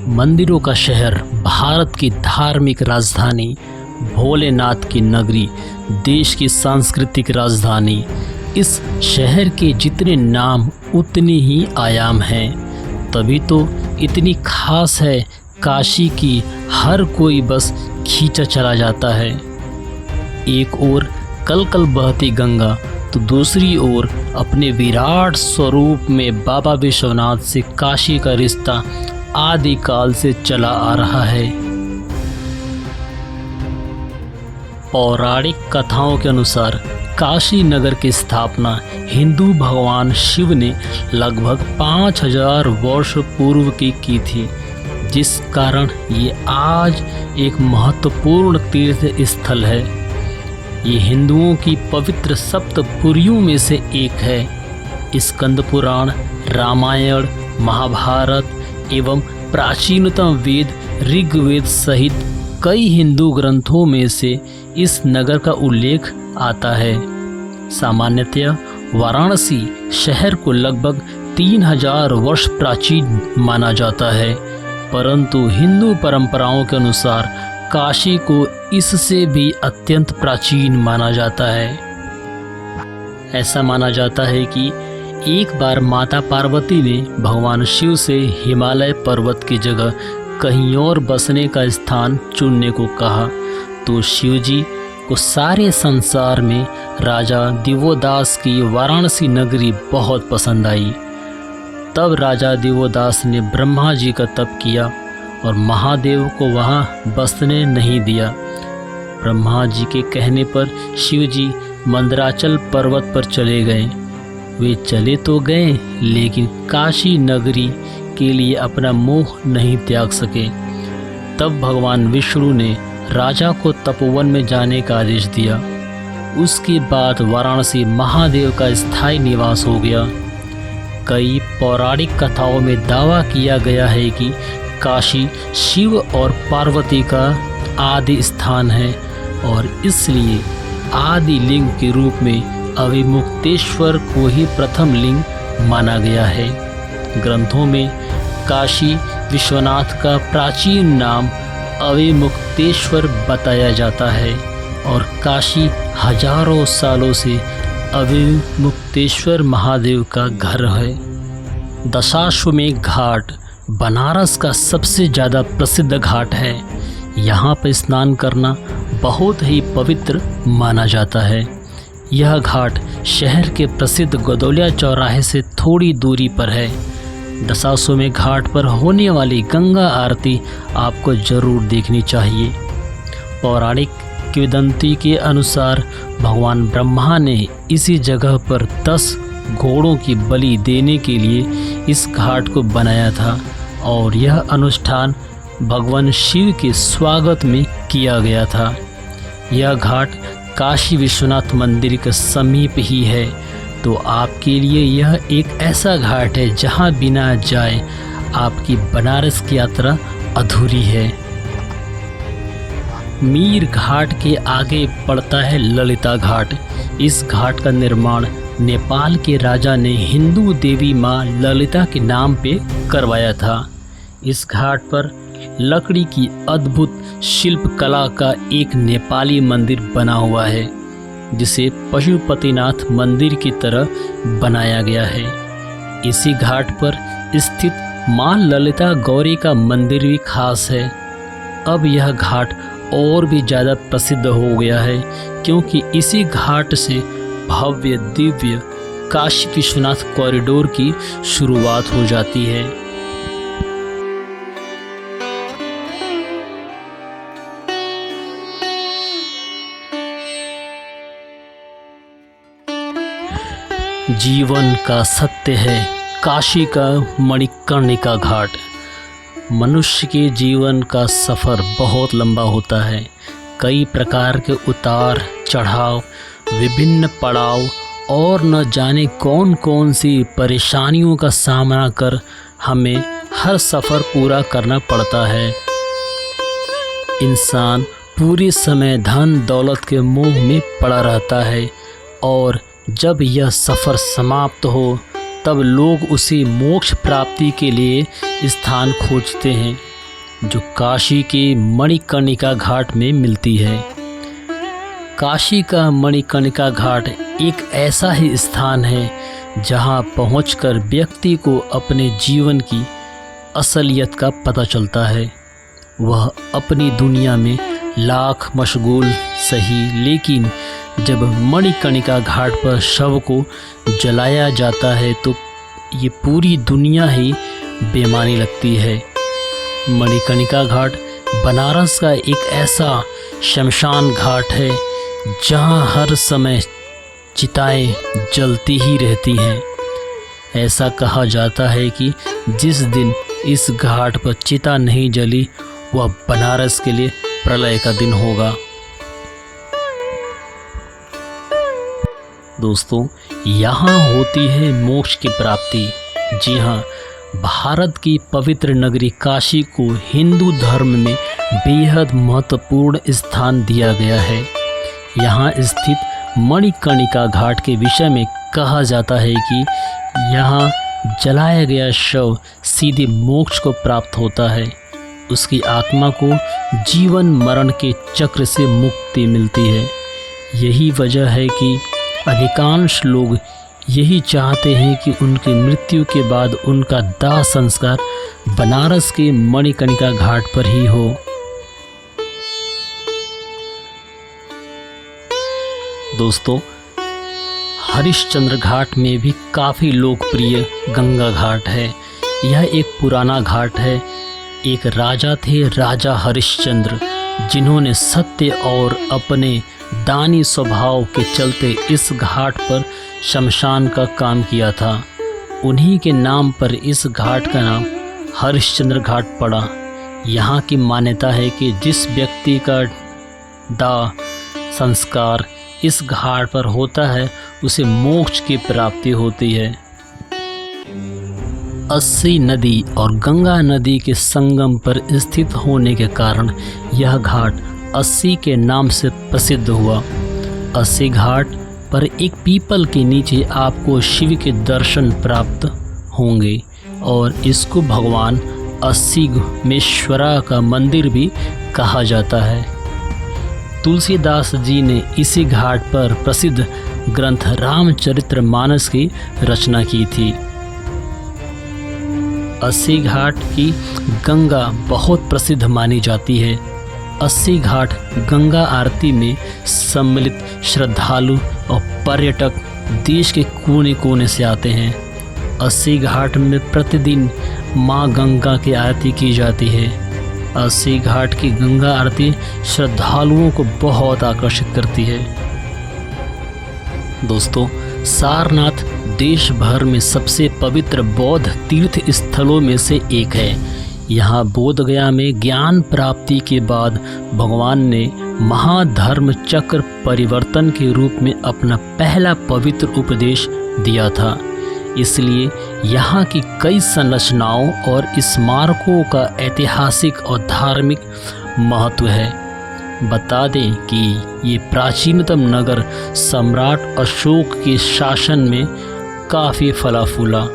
मंदिरों का शहर, भारत की धार्मिक राजधानी, भोलेनाथ की नगरी, देश की सांस्कृतिक राजधानी। इस शहर के जितने नाम उतने ही आयाम हैं। तभी तो इतनी खास है काशी की, हर कोई बस खींचा चला जाता है। एक ओर कल कल बहती गंगा तो दूसरी ओर अपने विराट स्वरूप में बाबा विश्वनाथ से काशी का रिश्ता आदिकाल से चला आ रहा है। पौराणिक कथाओं के अनुसार काशी नगर की स्थापना हिंदू भगवान शिव ने लगभग 5000 वर्ष पूर्व की थी, जिस कारण ये आज एक महत्वपूर्ण तीर्थ स्थल है। ये हिंदुओं की पवित्र सप्तपुरियों में से एक है। स्कंद पुराण, रामायण, महाभारत एवं प्राचीनतम वेद ऋग्वेद सहित कई हिंदू ग्रंथों में से इस नगर का उल्लेख आता है। सामान्यतया वाराणसी शहर को लगभग 3000 वर्ष प्राचीन माना जाता है, परंतु हिंदू परंपराओं के अनुसार काशी को इससे भी अत्यंत प्राचीन माना जाता है। ऐसा माना जाता है कि एक बार माता पार्वती ने भगवान शिव से हिमालय पर्वत की जगह कहीं और बसने का स्थान चुनने को कहा, तो शिव जी को सारे संसार में राजा दिवोदास की वाराणसी नगरी बहुत पसंद आई। तब राजा दिवोदास ने ब्रह्मा जी का तप किया और महादेव को वहाँ बसने नहीं दिया। ब्रह्मा जी के कहने पर शिव जी मंदराचल पर्वत पर चले गए। वे चले तो गए, लेकिन काशी नगरी के लिए अपना मोह नहीं त्याग सके। तब भगवान विष्णु ने राजा को तपोवन में जाने का आदेश दिया। उसके बाद वाराणसी महादेव का स्थायी निवास हो गया। कई पौराणिक कथाओं में दावा किया गया है कि काशी शिव और पार्वती का आदि स्थान है और इसलिए आदि लिंग के रूप में अविमुक्तेश्वर को ही प्रथम लिंग माना गया है। ग्रंथों में काशी विश्वनाथ का प्राचीन नाम अविमुक्तेश्वर बताया जाता है और काशी हजारों सालों से अविमुक्तेश्वर महादेव का घर है। दशाश्वमेध घाट बनारस का सबसे ज़्यादा प्रसिद्ध घाट है। यहाँ पर स्नान करना बहुत ही पवित्र माना जाता है। यह घाट शहर के प्रसिद्ध गदौलिया चौराहे से थोड़ी दूरी पर है। दशाश्वमेध घाट पर होने वाली गंगा आरती आपको ज़रूर देखनी चाहिए। पौराणिक किंवदंती के अनुसार भगवान ब्रह्मा ने इसी जगह पर 10 घोड़ों की बलि देने के लिए इस घाट को बनाया था और यह अनुष्ठान भगवान शिव के स्वागत में किया गया था। यह घाट काशी विश्वनाथ मंदिर के समीप ही है, तो आपके लिए यह एक ऐसा घाट है जहां बिना जाए आपकी बनारस की यात्रा अधूरी है। मीर घाट के आगे पड़ता है ललिता घाट। इस घाट का निर्माण नेपाल के राजा ने हिंदू देवी माँ ललिता के नाम पे करवाया था। इस घाट पर लकड़ी की अद्भुत शिल्प कला का एक नेपाली मंदिर बना हुआ है, जिसे पशुपतिनाथ मंदिर की तरह बनाया गया है। इसी घाट पर स्थित माँ ललिता गौरी का मंदिर भी खास है। अब यह घाट और भी ज़्यादा प्रसिद्ध हो गया है, क्योंकि इसी घाट से भव्य दिव्य काशी विश्वनाथ कॉरिडोर की शुरुआत हो जाती है। जीवन का सत्य है काशी का मणिकर्णिका घाट। मनुष्य के जीवन का सफ़र बहुत लंबा होता है। कई प्रकार के उतार चढ़ाव, विभिन्न पड़ाव और न जाने कौन कौन सी परेशानियों का सामना कर हमें हर सफ़र पूरा करना पड़ता है। इंसान पूरे समय धन दौलत के मोह में पड़ा रहता है और जब यह सफ़र समाप्त हो तब लोग उसे मोक्ष प्राप्ति के लिए स्थान खोजते हैं। जो काशी के मणिकर्णिका घाट में मिलती है। काशी का मणिकर्णिका घाट एक ऐसा ही स्थान है जहां पहुंचकर व्यक्ति को अपने जीवन की असलियत का पता चलता है। वह अपनी दुनिया में लाख मशगूल सही, लेकिन जब मणिकर्णिका घाट पर शव को जलाया जाता है तो ये पूरी दुनिया ही बेमानी लगती है। मणिकर्णिका घाट बनारस का एक ऐसा शमशान घाट है जहां हर समय चिताएं जलती ही रहती हैं। ऐसा कहा जाता है कि जिस दिन इस घाट पर चिता नहीं जली वह बनारस के लिए प्रलय का दिन होगा। दोस्तों, यहाँ होती है मोक्ष की प्राप्ति। जी हाँ, भारत की पवित्र नगरी काशी को हिंदू धर्म में बेहद महत्वपूर्ण स्थान दिया गया है। यहाँ स्थित मणिकर्णिका घाट के विषय में कहा जाता है कि यहाँ जलाया गया शव सीधे मोक्ष को प्राप्त होता है। उसकी आत्मा को जीवन मरण के चक्र से मुक्ति मिलती है। यही वजह है कि अधिकांश लोग यही चाहते हैं कि उनकी मृत्यु के बाद उनका दाह संस्कार बनारस के मणिकर्णिका घाट पर ही हो। दोस्तों, हरिश्चंद्र घाट में भी काफ़ी लोकप्रिय गंगा घाट है। यह एक पुराना घाट है। एक राजा थे, राजा हरिश्चंद्र, जिन्होंने सत्य और अपने दानी स्वभाव के चलते इस घाट पर शमशान का काम किया था। उन्हीं के नाम पर इस घाट का नाम हरिश्चंद्र घाट पड़ा। यहाँ की मान्यता है कि जिस व्यक्ति का दाह संस्कार इस घाट पर होता है उसे मोक्ष की प्राप्ति होती है। अस्सी नदी और गंगा नदी के संगम पर स्थित होने के कारण यह घाट अस्सी के नाम से प्रसिद्ध हुआ। अस्सी घाट पर एक पीपल के नीचे आपको शिव के दर्शन प्राप्त होंगे और इसको भगवान अस्सीमेश्वरा का मंदिर भी कहा जाता है। तुलसीदास जी ने इसी घाट पर प्रसिद्ध ग्रंथ रामचरितमानस की रचना की थी। अस्सी घाट की गंगा बहुत प्रसिद्ध मानी जाती है। अस्सी घाट गंगा आरती में सम्मिलित श्रद्धालु और पर्यटक देश के कोने कोने से आते हैं। अस्सी घाट में प्रतिदिन माँ गंगा की आरती की जाती है। अस्सी घाट की गंगा आरती श्रद्धालुओं को बहुत आकर्षित करती है। दोस्तों, सारनाथ देश भर में सबसे पवित्र बौद्ध तीर्थ स्थलों में से एक है। यहाँ बोधगया में ज्ञान प्राप्ति के बाद भगवान ने महाधर्म चक्र परिवर्तन के रूप में अपना पहला पवित्र उपदेश दिया था। इसलिए यहाँ की कई संरचनाओं और स्मारकों का ऐतिहासिक और धार्मिक महत्व है। बता दें कि ये प्राचीनतम नगर सम्राट अशोक के शासन में काफ़ी फला फूला।